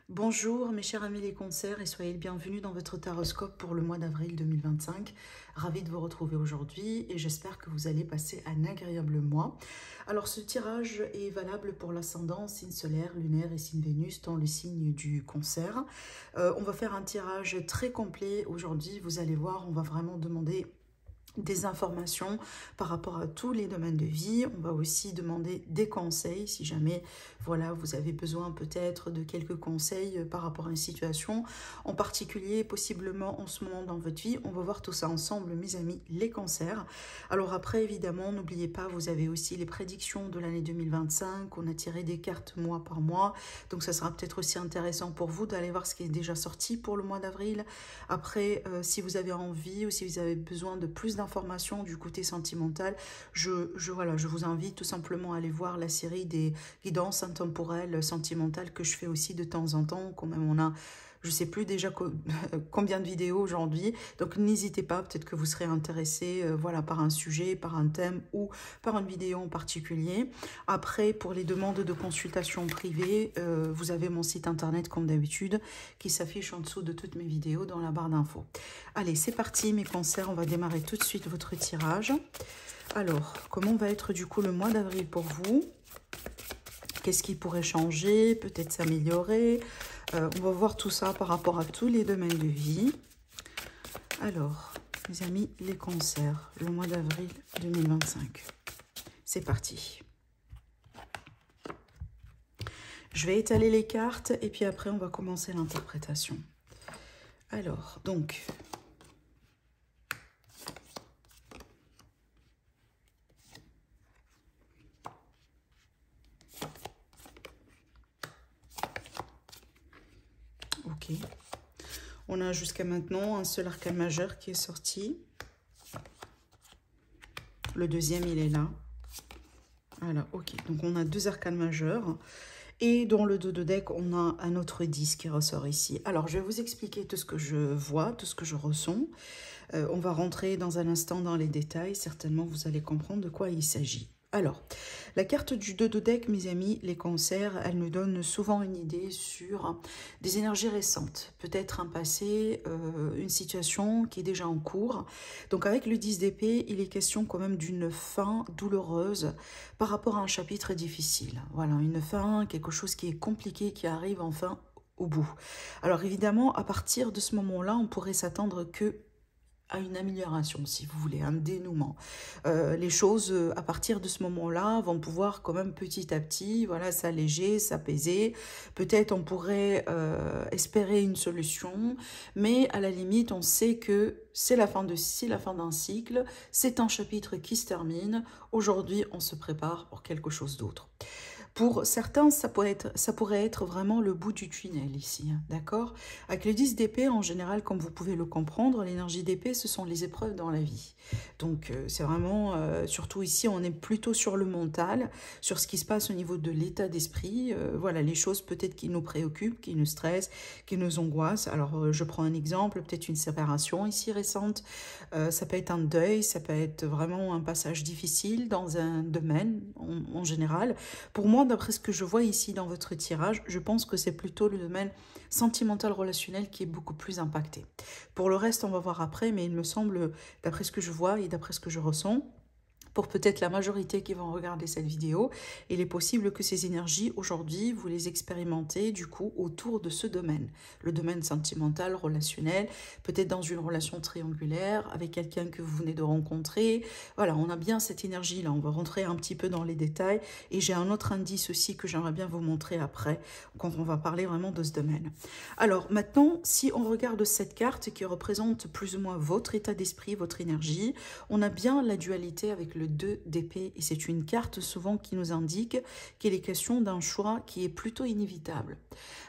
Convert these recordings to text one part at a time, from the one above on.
Bonjour mes chers amis les concerts et soyez le bienvenu dans votre taroscope pour le mois d'avril 2025. Ravi de vous retrouver aujourd'hui et j'espère que vous allez passer un agréable mois. Alors ce tirage est valable pour l'ascendant, signe solaire, lunaire et signe Vénus dans le signe du Cancer. On va faire un tirage très complet aujourd'hui, vous allez voir, on va vraiment demander des informations par rapport à tous les domaines de vie. On va aussi demander des conseils si jamais voilà, vous avez besoin peut-être de quelques conseils par rapport à une situation en particulier, possiblement en ce moment dans votre vie. On va voir tout ça ensemble, mes amis, les cancers. Alors après, évidemment, n'oubliez pas, vous avez aussi les prédictions de l'année 2025. On a tiré des cartes mois par mois. Donc ça sera peut-être aussi intéressant pour vous d'aller voir ce qui est déjà sorti pour le mois d'avril. Après, si vous avez envie ou si vous avez besoin de plus d'informations du côté sentimental, voilà, je vous invite tout simplement à aller voir la série des guidances intemporelles sentimentales que je fais aussi de temps en temps. Quand même, on a, je sais plus déjà combien de vidéos aujourd'hui, donc n'hésitez pas, peut-être que vous serez intéressé voilà, par un sujet, par un thème ou par une vidéo en particulier. Après, pour les demandes de consultation privée, vous avez mon site internet comme d'habitude qui s'affiche en dessous de toutes mes vidéos dans la barre d'infos. Allez, c'est parti mes cancers, on va démarrer tout de suite votre tirage. Alors, comment va être du coup le mois d'avril pour vous? Qu'est-ce qui pourrait changer, peut-être s'améliorer? On va voir tout ça par rapport à tous les domaines de vie. Alors, mes amis, les cancers, le mois d'avril 2025. C'est parti. Je vais étaler les cartes et puis après, on va commencer l'interprétation. Alors, donc... Ok. On a jusqu'à maintenant un seul arcane majeur qui est sorti. Le deuxième, il est là. Voilà, ok. Donc, on a deux arcanes majeurs. Et dans le dos de deck, on a un autre 10 qui ressort ici. Alors, je vais vous expliquer tout ce que je vois, tout ce que je ressens. On va rentrer dans un instant dans les détails. Certainement, vous allez comprendre de quoi il s'agit. Alors, la carte du 2 de deck, mes amis, les cancers, elle nous donne souvent une idée sur des énergies récentes. Peut-être un passé, une situation qui est déjà en cours. Donc avec le 10 d'épée, il est question quand même d'une fin douloureuse par rapport à un chapitre difficile. Voilà, une fin, quelque chose qui est compliqué, qui arrive enfin au bout. Alors évidemment, à partir de ce moment-là, on pourrait s'attendre que à une amélioration, si vous voulez, un dénouement. Les choses, à partir de ce moment-là, vont pouvoir quand même petit à petit, voilà, s'alléger, s'apaiser. Peut-être on pourrait espérer une solution, mais à la limite, on sait que c'est la fin d'un cycle, c'est un chapitre qui se termine. Aujourd'hui, on se prépare pour quelque chose d'autre. Pour certains, ça pourrait être vraiment le bout du tunnel ici, hein, d'accord? Avec le 10 d'épée, en général, comme vous pouvez le comprendre, l'énergie d'épée, ce sont les épreuves dans la vie. Donc, c'est vraiment, surtout ici, on est plutôt sur le mental, sur ce qui se passe au niveau de l'état d'esprit. Voilà, les choses peut-être qui nous préoccupent, qui nous stressent, qui nous angoissent. Alors, je prends un exemple, peut-être une séparation ici récente. Ça peut être un deuil, ça peut être vraiment un passage difficile dans un domaine en général. Pour moi, d'après ce que je vois ici dans votre tirage, je pense que c'est plutôt le domaine sentimental relationnel qui est beaucoup plus impacté. Pour le reste, on va voir après, mais il me semble, d'après ce que je vois et d'après ce que je ressens, pour peut-être la majorité qui vont regarder cette vidéo, il est possible que ces énergies, aujourd'hui, vous les expérimentez du coup autour de ce domaine. Le domaine sentimental, relationnel, peut-être dans une relation triangulaire, avec quelqu'un que vous venez de rencontrer. Voilà, on a bien cette énergie-là, on va rentrer un petit peu dans les détails. Et j'ai un autre indice aussi que j'aimerais bien vous montrer après, quand on va parler vraiment de ce domaine. Alors maintenant, si on regarde cette carte qui représente plus ou moins votre état d'esprit, votre énergie, on a bien la dualité avec le 2 d'épée et c'est une carte souvent qui nous indique qu'il est question d'un choix qui est plutôt inévitable.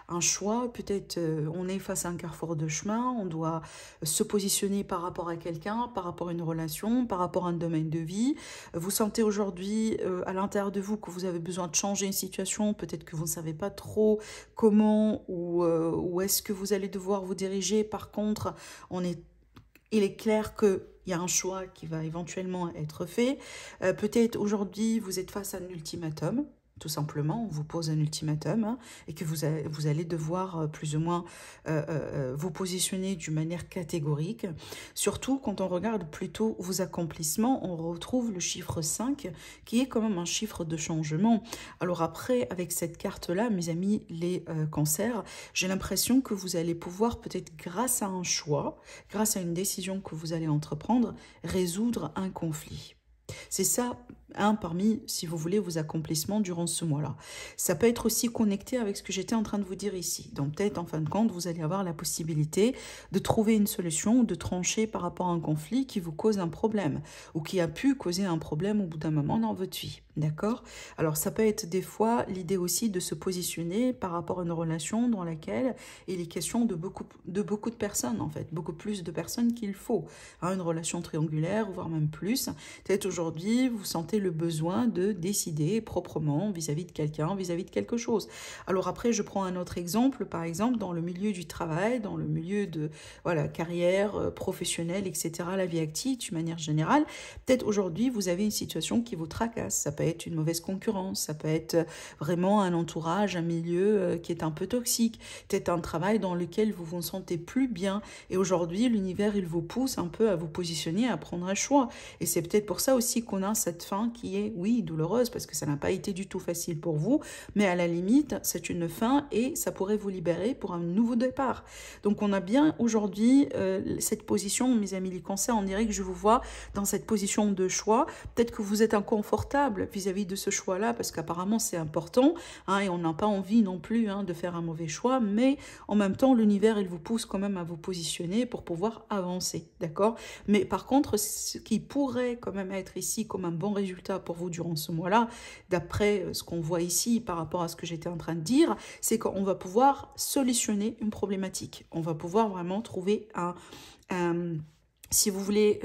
Un choix, peut-être on est face à un carrefour de chemin, on doit se positionner par rapport à quelqu'un, par rapport à une relation, par rapport à un domaine de vie. Vous sentez aujourd'hui à l'intérieur de vous que vous avez besoin de changer une situation, peut-être que vous ne savez pas trop comment ou où est-ce que vous allez devoir vous diriger. Par contre, il est clair qu'il y a un choix qui va éventuellement être fait. Peut-être aujourd'hui, vous êtes face à un ultimatum. tout simplement, on vous pose un ultimatum hein, et que vous allez devoir plus ou moins vous positionner d'une manière catégorique. Surtout quand on regarde plutôt vos accomplissements, on retrouve le chiffre 5 qui est quand même un chiffre de changement. Alors après, avec cette carte-là, mes amis, les cancers, j'ai l'impression que vous allez pouvoir peut-être grâce à un choix, grâce à une décision que vous allez entreprendre, résoudre un conflit. C'est ça, un parmi, si vous voulez, vos accomplissements durant ce mois-là. Ça peut être aussi connecté avec ce que j'étais en train de vous dire ici. Donc peut-être, en fin de compte, vous allez avoir la possibilité de trouver une solution, de trancher par rapport à un conflit qui vous cause un problème ou qui a pu causer un problème au bout d'un moment dans votre vie. D'accord? Alors ça peut être des fois l'idée aussi de se positionner par rapport à une relation dans laquelle il est question de beaucoup de personnes, en fait. Beaucoup plus de personnes qu'il faut. Hein, une relation triangulaire, voire même plus. Peut-être aujourd'hui, vous sentez le besoin de décider proprement vis-à-vis de quelqu'un, vis-à-vis de quelque chose. Alors après, je prends un autre exemple, par exemple, dans le milieu du travail, dans le milieu de voilà, carrière, professionnelle, etc., la vie active, d'une manière générale. Peut-être aujourd'hui, vous avez une situation qui vous tracasse. Ça peut être une mauvaise concurrence, ça peut être vraiment un entourage, un milieu qui est un peu toxique, peut-être un travail dans lequel vous vous sentez plus bien. Et aujourd'hui, l'univers, il vous pousse un peu à vous positionner, à prendre un choix. Et c'est peut-être pour ça aussi qu'on a cette fin qui est, oui, douloureuse, parce que ça n'a pas été du tout facile pour vous, mais à la limite, c'est une fin et ça pourrait vous libérer pour un nouveau départ. Donc on a bien aujourd'hui cette position, mes amis les cancers, on dirait que je vous vois dans cette position de choix. Peut-être que vous êtes inconfortable vis-à-vis de ce choix-là, parce qu'apparemment c'est important, hein, et on n'a pas envie non plus hein, de faire un mauvais choix, mais en même temps, l'univers, il vous pousse quand même à vous positionner pour pouvoir avancer, d'accord? Mais par contre, ce qui pourrait quand même être ici comme un bon résultat pour vous durant ce mois-là, d'après ce qu'on voit ici par rapport à ce que j'étais en train de dire, c'est qu'on va pouvoir solutionner une problématique. On va pouvoir vraiment trouver un si vous voulez,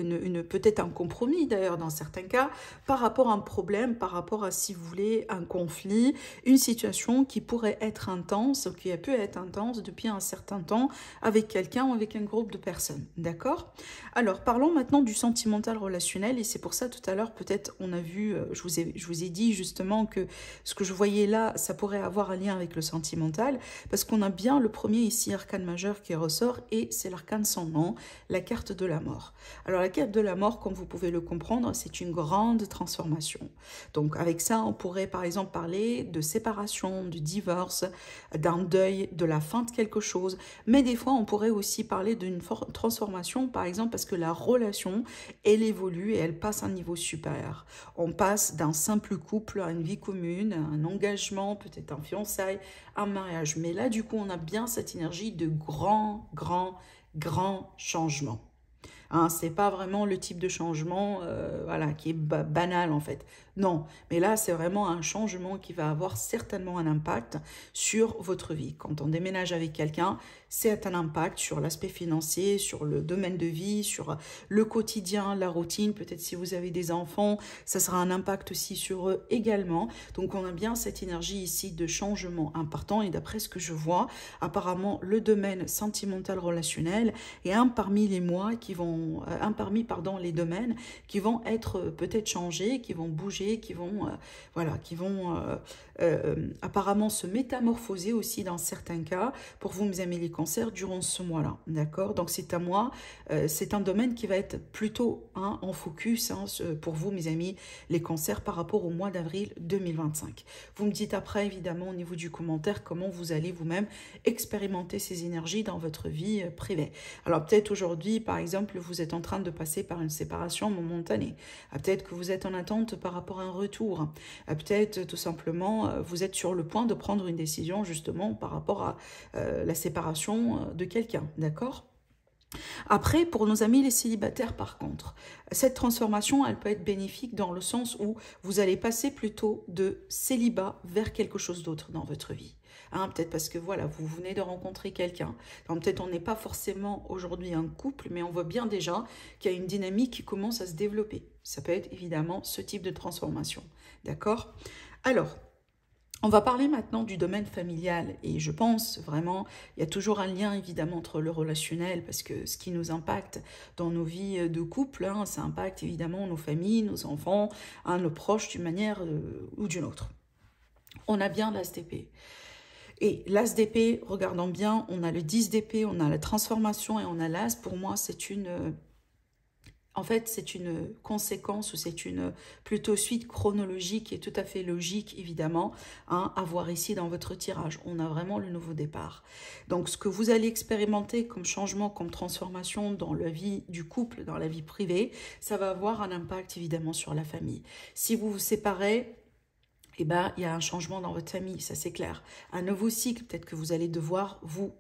peut-être un compromis d'ailleurs dans certains cas, par rapport à un problème, par rapport à, si vous voulez, un conflit, une situation qui pourrait être intense, qui a pu être intense depuis un certain temps avec quelqu'un ou avec un groupe de personnes, d'accord? Alors, parlons maintenant du sentimental relationnel, et c'est pour ça tout à l'heure, peut-être, on a vu, je vous ai dit justement que ce que je voyais là, ça pourrait avoir un lien avec le sentimental, parce qu'on a bien le premier ici, arcane majeur qui ressort, et c'est l'arcane sans nom, la carte de la mort. Alors la carte de la mort, comme vous pouvez le comprendre, c'est une grande transformation. Donc avec ça, on pourrait par exemple parler de séparation, du divorce, d'un deuil, de la fin de quelque chose. Mais des fois, on pourrait aussi parler d'une transformation, par exemple parce que la relation, elle évolue et elle passe à un niveau supérieur. On passe d'un simple couple à une vie commune, un engagement, peut-être un fiançailles, un mariage. Mais là, du coup, on a bien cette énergie de grand changement. Hein, c'est pas vraiment le type de changement voilà, qui est banal en fait. Non, mais là c'est vraiment un changement qui va avoir certainement un impact sur votre vie. Quand on déménage avec quelqu'un, c'est un impact sur l'aspect financier, sur le domaine de vie, sur le quotidien, la routine. Peut-être si vous avez des enfants, ça sera un impact aussi sur eux également. Donc on a bien cette énergie ici de changement important et d'après ce que je vois, apparemment le domaine sentimental relationnel est un parmi les mois qui vont, pardon, les domaines qui vont être peut-être changés, qui vont bouger, qui vont, voilà, qui vont apparemment se métamorphoser aussi dans certains cas pour vous, mes amis les cancers, durant ce mois-là, d'accord? Donc c'est un mois, c'est un domaine qui va être plutôt hein, en focus hein, pour vous, mes amis les cancers, par rapport au mois d'avril 2025. Vous me dites après, évidemment, au niveau du commentaire, comment vous allez vous-même expérimenter ces énergies dans votre vie privée. Alors peut-être aujourd'hui, par exemple, vous êtes en train de passer par une séparation momentanée. Peut-être que vous êtes en attente par rapport à un retour. Peut-être tout simplement, vous êtes sur le point de prendre une décision justement par rapport à la séparation de quelqu'un, d'accord ? Après, pour nos amis les célibataires, par contre, cette transformation, elle peut être bénéfique dans le sens où vous allez passer plutôt de célibat vers quelque chose d'autre dans votre vie. Hein, peut-être parce que voilà, vous venez de rencontrer quelqu'un. Peut-être on n'est pas forcément aujourd'hui un couple, mais on voit bien déjà qu'il y a une dynamique qui commence à se développer. Ça peut être évidemment ce type de transformation. D'accord ? Alors, on va parler maintenant du domaine familial et je pense vraiment, il y a toujours un lien évidemment entre le relationnel parce que ce qui nous impacte dans nos vies de couple, hein, ça impacte évidemment nos familles, nos enfants, hein, nos proches d'une manière ou d'une autre. on a bien l'as d'épée. Et l'as d'épée, regardons bien, on a le 10 d'épée, on a la transformation et on a l'as. Pour moi, c'est une... En fait, c'est une conséquence ou c'est une plutôt suite chronologique et tout à fait logique, évidemment, hein, à voir ici dans votre tirage. On a vraiment le nouveau départ. Donc, ce que vous allez expérimenter comme changement, comme transformation dans la vie du couple, dans la vie privée, ça va avoir un impact, évidemment, sur la famille. Si vous vous séparez, eh ben, il y a un changement dans votre famille, ça c'est clair. Un nouveau cycle, peut-être que vous allez devoir vous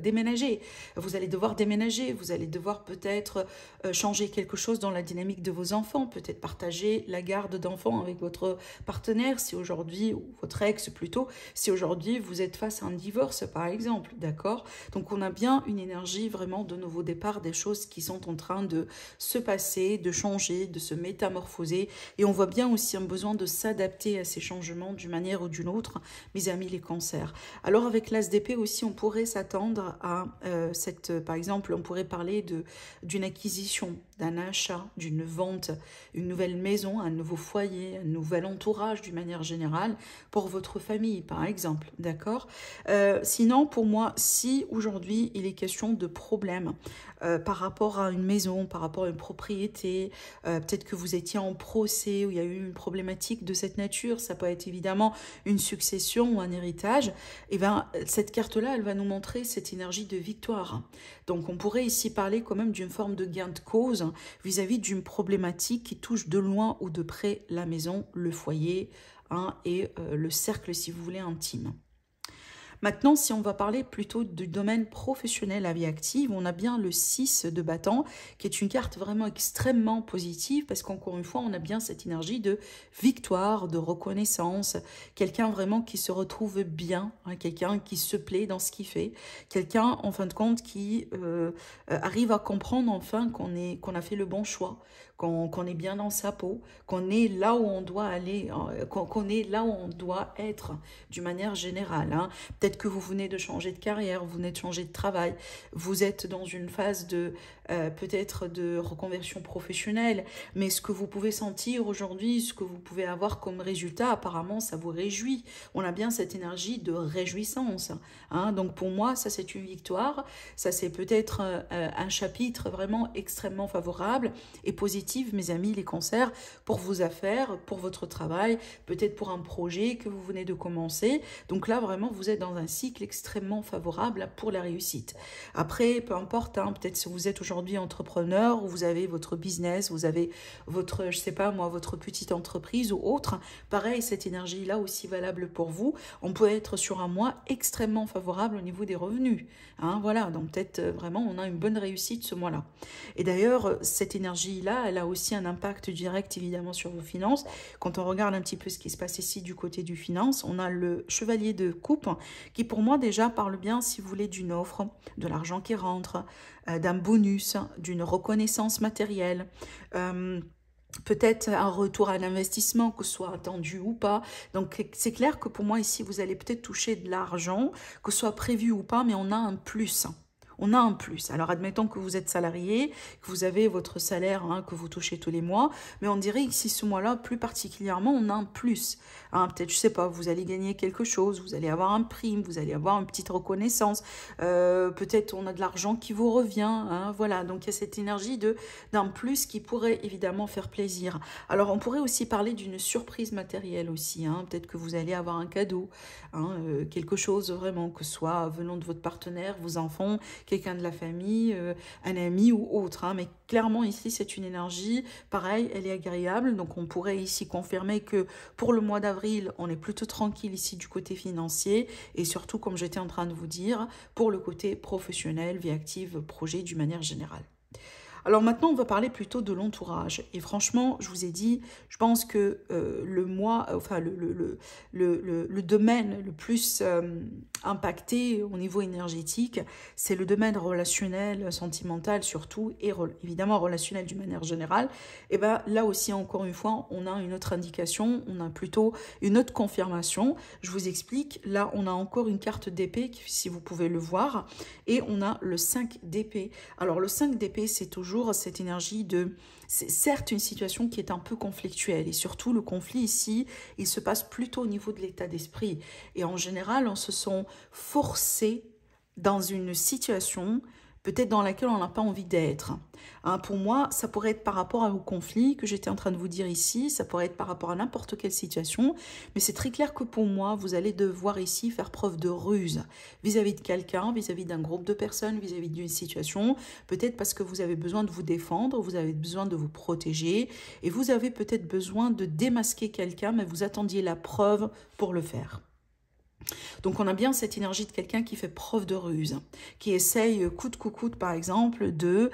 déménager. Vous allez devoir déménager, vous allez devoir peut-être changer quelque chose dans la dynamique de vos enfants, peut-être partager la garde d'enfants avec votre partenaire, si aujourd'hui, ou votre ex plutôt, si aujourd'hui vous êtes face à un divorce par exemple, d'accord? Donc on a bien une énergie vraiment de nouveau départ, des choses qui sont en train de se passer, de changer, de se métamorphoser, et on voit bien aussi un besoin de s'adapter à ces changements d'une manière ou d'une autre, mes amis les cancers. Alors avec l'as d'épée aussi, on pourrait s'attendre à par exemple, on pourrait parler d'une acquisition, d'un achat, d'une vente, une nouvelle maison, un nouveau foyer, un nouvel entourage d'une manière générale pour votre famille, par exemple, d'accord? Sinon, pour moi, si aujourd'hui il est question de problèmes par rapport à une maison, par rapport à une propriété, peut-être que vous étiez en procès où il y a eu une problématique de cette nature, ça peut être évidemment une succession ou un héritage, et bien cette carte-là, elle va nous montrer cette énergie de victoire. Donc on pourrait ici parler quand même d'une forme de gain de cause vis-à-vis d'une problématique qui touche de loin ou de près la maison, le foyer, hein, et le cercle, si vous voulez, intime. Maintenant, si on va parler plutôt du domaine professionnel à vie active, on a bien le 6 de bâton, qui est une carte vraiment extrêmement positive, parce qu'encore une fois, on a bien cette énergie de victoire, de reconnaissance, quelqu'un vraiment qui se retrouve bien, hein, quelqu'un qui se plaît dans ce qu'il fait, quelqu'un, en fin de compte, qui arrive à comprendre enfin qu'on a fait le bon choix, qu'on est bien dans sa peau, qu'on est là où on doit aller, qu'on est là où on doit être, d'une manière générale, hein. Peut-être que vous venez de changer de carrière, vous venez de changer de travail, vous êtes dans une phase de peut-être de reconversion professionnelle, mais ce que vous pouvez sentir aujourd'hui, ce que vous pouvez avoir comme résultat, apparemment, ça vous réjouit. On a bien cette énergie de réjouissance, hein. Donc pour moi, ça c'est une victoire, ça c'est peut-être un chapitre vraiment extrêmement favorable et positif, mes amis, les cancers, pour vos affaires, pour votre travail, peut-être pour un projet que vous venez de commencer. Donc là, vraiment, vous êtes dans un cycle extrêmement favorable pour la réussite. Après, peu importe, hein, peut-être si vous êtes aujourd'hui entrepreneur, ou vous avez votre business, vous avez votre, je sais pas moi, votre petite entreprise ou autre, pareil, cette énergie-là aussi valable pour vous. On peut être sur un mois extrêmement favorable au niveau des revenus, hein, voilà, donc peut-être vraiment on a une bonne réussite ce mois-là. Et d'ailleurs, cette énergie-là, elle a aussi un impact direct évidemment sur vos finances. Quand on regarde un petit peu ce qui se passe ici du côté du finance, on a le chevalier de coupe qui pour moi déjà parle bien, si vous voulez, d'une offre, de l'argent qui rentre, d'un bonus, d'une reconnaissance matérielle, peut-être un retour à l'investissement, que ce soit attendu ou pas. Donc c'est clair que pour moi ici, vous allez peut-être toucher de l'argent, que ce soit prévu ou pas, mais on a un plus. On a un plus. Alors, admettons que vous êtes salarié, que vous avez votre salaire, hein, que vous touchez tous les mois, mais on dirait que si ce mois-là, plus particulièrement, on a un plus. Hein, peut-être, je sais pas, vous allez gagner quelque chose, vous allez avoir un prime, vous allez avoir une petite reconnaissance, peut-être on a de l'argent qui vous revient, hein, voilà. Donc, il y a cette énergie d'un plus qui pourrait évidemment faire plaisir. Alors, on pourrait aussi parler d'une surprise matérielle aussi, hein, peut-être que vous allez avoir un cadeau, hein, quelque chose vraiment, que ce soit venant de votre partenaire, vos enfants, quelqu'un de la famille, un ami ou autre, hein. Mais clairement ici c'est une énergie, pareil, elle est agréable, donc on pourrait ici confirmer que pour le mois d'avril, on est plutôt tranquille ici du côté financier, et surtout, comme j'étais en train de vous dire, pour le côté professionnel, vie active, projet d'une manière générale. Alors maintenant, on va parler plutôt de l'entourage. Et franchement, je vous ai dit, je pense que le mois, enfin le domaine le plus impacté au niveau énergétique, c'est le domaine relationnel, sentimental surtout, et évidemment relationnel d'une manière générale. Et bien là aussi, encore une fois, on a une autre indication, on a plutôt une autre confirmation. Je vous explique, là on a encore une carte d'épée, si vous pouvez le voir, et on a le 5 d'épée. Alors le 5 d'épée, c'est toujours toujours cette énergie de... C'est certes une situation qui est un peu conflictuelle et surtout le conflit ici, il se passe plutôt au niveau de l'état d'esprit. Et en général, on se sent forcé dans une situation peut-être dans laquelle on n'a pas envie d'être. Hein, pour moi, ça pourrait être par rapport au conflit que j'étais en train de vous dire ici, ça pourrait être par rapport à n'importe quelle situation, mais c'est très clair que pour moi, vous allez devoir ici faire preuve de ruse vis-à-vis de quelqu'un, vis-à-vis d'un groupe de personnes, vis-à-vis d'une situation, peut-être parce que vous avez besoin de vous défendre, vous avez besoin de vous protéger, et vous avez peut-être besoin de démasquer quelqu'un, mais vous attendiez la preuve pour le faire. Donc on a bien cette énergie de quelqu'un qui fait preuve de ruse, qui essaye coûte que coûte par exemple de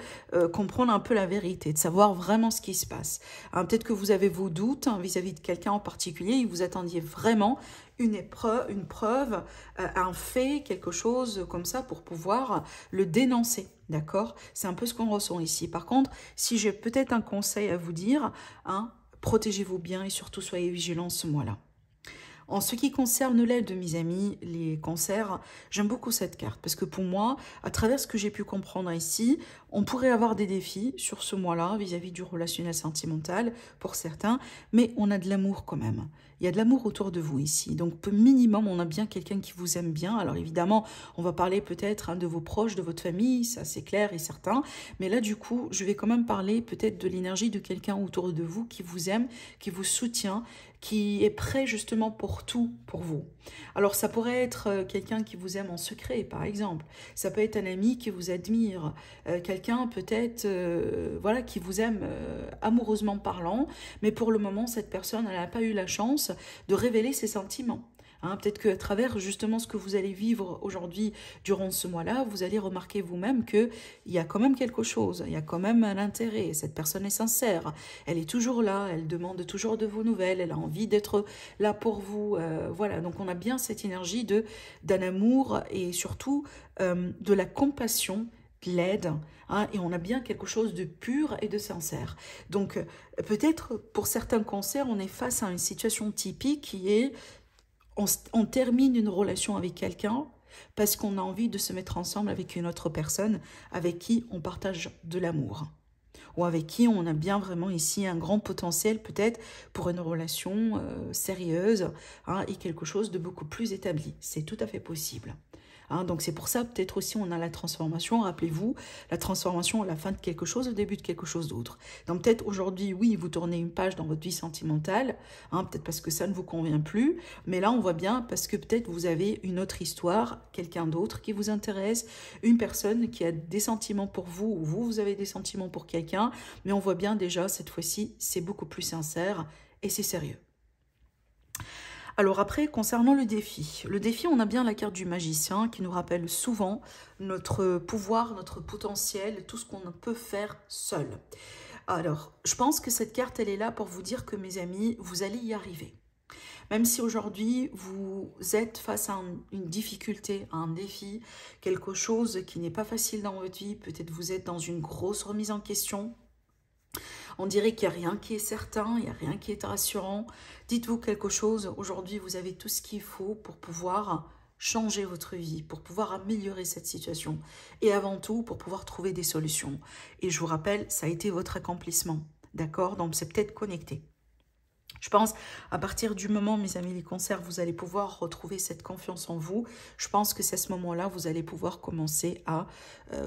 comprendre un peu la vérité, de savoir vraiment ce qui se passe. Hein, peut-être que vous avez vos doutes vis-à-vis de quelqu'un en particulier et vous attendiez vraiment une preuve, un fait, quelque chose comme ça pour pouvoir le dénoncer. D'accord? C'est un peu ce qu'on ressent ici. Par contre, si j'ai peut-être un conseil à vous dire, hein, protégez-vous bien et surtout soyez vigilants ce mois-là. En ce qui concerne l'aide de mes amis, les cancers, j'aime beaucoup cette carte parce que pour moi, à travers ce que j'ai pu comprendre ici, on pourrait avoir des défis sur ce mois-là vis-à-vis du relationnel sentimental pour certains, mais on a de l'amour quand même. Il y a de l'amour autour de vous ici. Donc, minimum, on a bien quelqu'un qui vous aime bien. Alors, évidemment, on va parler peut-être de vos proches, de votre famille, ça c'est clair et certain. Mais là, du coup, je vais quand même parler peut-être de l'énergie de quelqu'un autour de vous qui vous aime, qui vous soutient, qui est prêt justement pour tout pour vous. Alors, ça pourrait être quelqu'un qui vous aime en secret, par exemple. Ça peut être un ami qui vous admire, quelqu'un peut-être voilà, qui vous aime amoureusement parlant, mais pour le moment, cette personne n'a pas eu la chance de révéler ses sentiments. Hein, peut-être qu'à travers justement ce que vous allez vivre aujourd'hui durant ce mois-là, vous allez remarquer vous-même qu'il y a quand même quelque chose, il y a quand même un intérêt, cette personne est sincère, elle est toujours là, elle demande toujours de vos nouvelles, elle a envie d'être là pour vous. Voilà, donc on a bien cette énergie d'un amour et surtout de la compassion, de l'aide, hein, et on a bien quelque chose de pur et de sincère. Donc peut-être pour certains cancers, on est face à une situation typique qui est on termine une relation avec quelqu'un parce qu'on a envie de se mettre ensemble avec une autre personne avec qui on partage de l'amour ou avec qui on a bien vraiment ici un grand potentiel peut-être pour une relation sérieuse, hein, et quelque chose de beaucoup plus établi. C'est tout à fait possible. Hein, donc c'est pour ça peut-être aussi on a la transformation, rappelez-vous, la transformation à la fin de quelque chose, au début de quelque chose d'autre. Donc peut-être aujourd'hui, oui, vous tournez une page dans votre vie sentimentale, hein, peut-être parce que ça ne vous convient plus, mais là on voit bien parce que peut-être vous avez une autre histoire, quelqu'un d'autre qui vous intéresse, une personne qui a des sentiments pour vous, ou vous avez des sentiments pour quelqu'un, mais on voit bien déjà cette fois-ci, c'est beaucoup plus sincère et c'est sérieux. Alors après, concernant le défi, on a bien la carte du magicien qui nous rappelle souvent notre pouvoir, notre potentiel, tout ce qu'on peut faire seul. Alors, je pense que cette carte, elle est là pour vous dire que mes amis, vous allez y arriver. Même si aujourd'hui, vous êtes face à une difficulté, à un défi, quelque chose qui n'est pas facile dans votre vie, peut-être vous êtes dans une grosse remise en question, on dirait qu'il n'y a rien qui est certain, il n'y a rien qui est rassurant. Dites-vous quelque chose, aujourd'hui vous avez tout ce qu'il faut pour pouvoir changer votre vie, pour pouvoir améliorer cette situation et avant tout pour pouvoir trouver des solutions. Et je vous rappelle, ça a été votre accomplissement, d'accord? Donc c'est peut-être connecté. Je pense, à partir du moment, mes amis, les cancers, vous allez pouvoir retrouver cette confiance en vous. Je pense que c'est à ce moment-là, vous allez pouvoir commencer à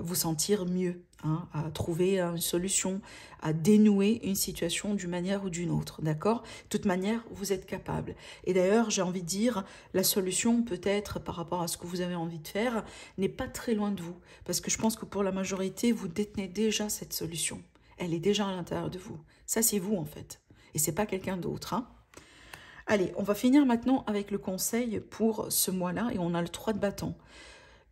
vous sentir mieux, hein, à trouver une solution, à dénouer une situation d'une manière ou d'une autre, d'accord? De toute manière, vous êtes capable. Et d'ailleurs, j'ai envie de dire, la solution peut-être par rapport à ce que vous avez envie de faire n'est pas très loin de vous. Parce que je pense que pour la majorité, vous détenez déjà cette solution. Elle est déjà à l'intérieur de vous. Ça, c'est vous en fait. Et c'est pas quelqu'un d'autre. Hein. Allez, on va finir maintenant avec le conseil pour ce mois-là. Et on a le 3 de bâton.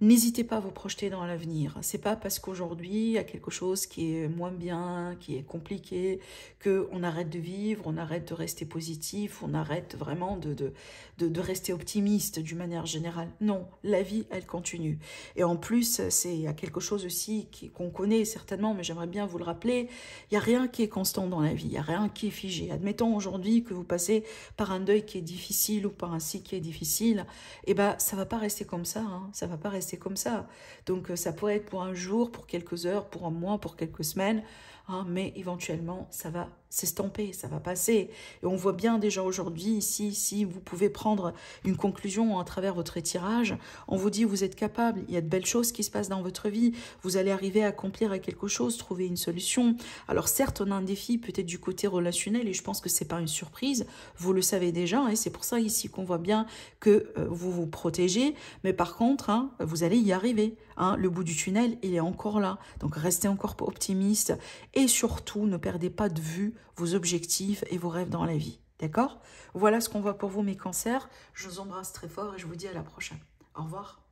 N'hésitez pas à vous projeter dans l'avenir. C'est pas parce qu'aujourd'hui, il y a quelque chose qui est moins bien, qui est compliqué, qu'on arrête de vivre, on arrête de rester positif, on arrête vraiment de rester optimiste d'une manière générale. Non, la vie, elle continue. Et en plus, il y a quelque chose aussi qu'on connaît certainement, mais j'aimerais bien vous le rappeler, il n'y a rien qui est constant dans la vie, il n'y a rien qui est figé. Admettons aujourd'hui que vous passez par un deuil qui est difficile ou par un cycle qui est difficile, eh ben, ça ne va pas rester comme ça, hein, ça ne va pas rester rester comme ça. Donc, ça pourrait être pour un jour, pour quelques heures, pour un mois, pour quelques semaines, hein, mais éventuellement, ça va s'estomper, ça va passer. Et on voit bien déjà aujourd'hui, ici, si vous pouvez prendre une conclusion à travers votre tirage, on vous dit vous êtes capable, il y a de belles choses qui se passent dans votre vie, vous allez arriver à accomplir quelque chose, trouver une solution. Alors certes, on a un défi peut-être du côté relationnel et je pense que c'est pas une surprise, vous le savez déjà, et c'est pour ça ici qu'on voit bien que vous vous protégez, mais par contre, hein, vous allez y arriver. Hein, le bout du tunnel, il est encore là. Donc restez encore optimiste et surtout ne perdez pas de vue vos objectifs et vos rêves dans la vie. D'accord? Voilà ce qu'on voit pour vous mes cancers. Je vous embrasse très fort et je vous dis à la prochaine. Au revoir.